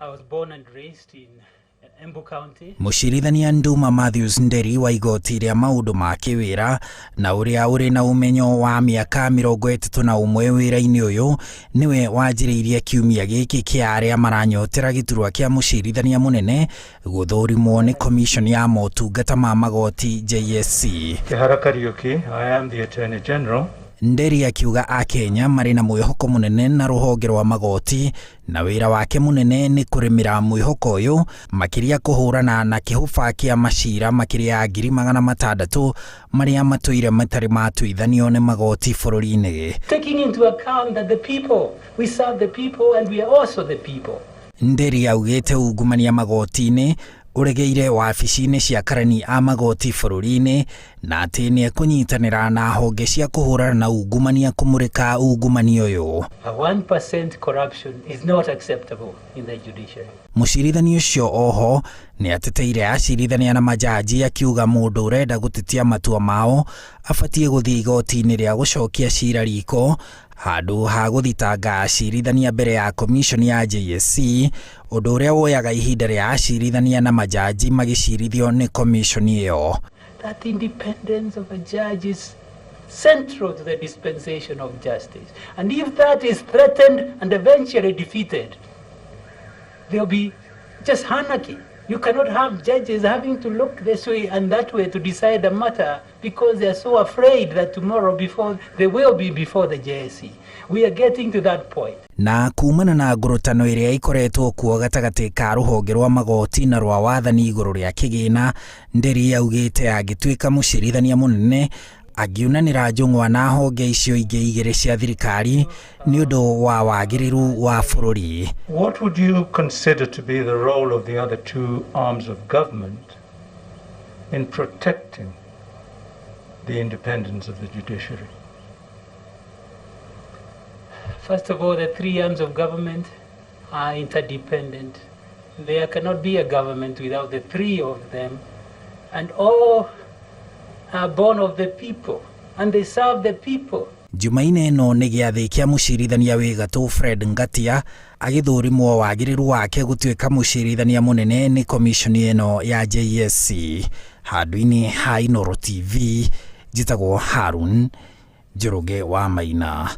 I was born and raised in Embu County. Mucirithania Nduma Matthews Nderi wa igoti rĩa maũndũ ma kĩwĩra na ũrĩa ũrĩ na ũmenyo wa mĩaka 31 wĩra-inĩ ũyũ niwe wanjĩrĩirie kiumia gĩkĩ kĩa arĩa maranyotera gĩturwa kĩa mucirithania mũnene gũthũrimwo nĩ commission ya motungata ma magoti JSC. Kihara Kariuki, I am the Attorney General. Nderi akiuga a Kenya marĩ na mwĩhoko mũnene na rũhonge rwa magoti na wĩra wake mũnene nĩ kũrĩmĩra mwĩhoko ũyũ makĩria kũhũrana na kĩhũba kĩa macira makĩria ya 600,000 marĩa matũire matarĩ matuithanio nĩ magoti bũrũri-inĩ. Taking into account that the people, we serve the people and we are also the people. Nderi augĩte ungumania magoti-inĩ uregeire wabici-inĩ cia karani a magoti bũrũri-inĩ na atĩ nĩ ekũnyitanĩra na honge cia kũhũrana na ungumania kũmũrĩka ungumania ũyũ. A 1% corruption is not acceptable in the judiciary. Mucirithania ũcio oho nĩ ateteire acirithania na majaji akiuga mũndũ ũrenda gũtetia matua mao abatie gũthiĩ igoti-inĩ rĩa gũcokia cira riko handũ ha gũthitanga acirithania mbere ya commission ya JSC, ũndũ ũrĩa woyaga ihinda rĩa acirithania na majaji magĩcirithio nĩ commission ĩyo. That independence of a judge is central to the dispensation of justice. And if that is threatened and eventually defeated, there'll be just anarchy. You cannot have judges having to look this way and that way to decide a matter because they are so afraid that tomorrow they will be before the JSC. We are getting to that point. Na kumana na ngũrũtano ĩrĩa ikoretwo kuo gatagatĩ ka rũhonge rwa magoti na rwa wathani igũrũ rĩa kĩgĩna, Nderi augĩte angĩtuĩka mũcirithania mũnene angiunanĩra njũng'wa na honge icio ingĩ igĩrĩ cia thirikari nĩ ũndũ wa wagĩrĩru wa bũrũri. What would you consider to be the role of the other two arms of government in protecting the independence of the judiciary? First of all, the three arms of government are interdependent. There cannot be a government without the three of them, and all are born of the people and they serve the people. Jumaine ĩno nĩ gĩathĩ kĩa mũcirithania wĩ gatũ Fred Ngatia agĩthũrimwo wagĩrĩru wake gũtuĩka mũcirithania mũnene nĩ commission ĩno ya JSC. Handũ-inĩ ha Inooro TV, njĩtagwo Harun Njoroge wa Maina.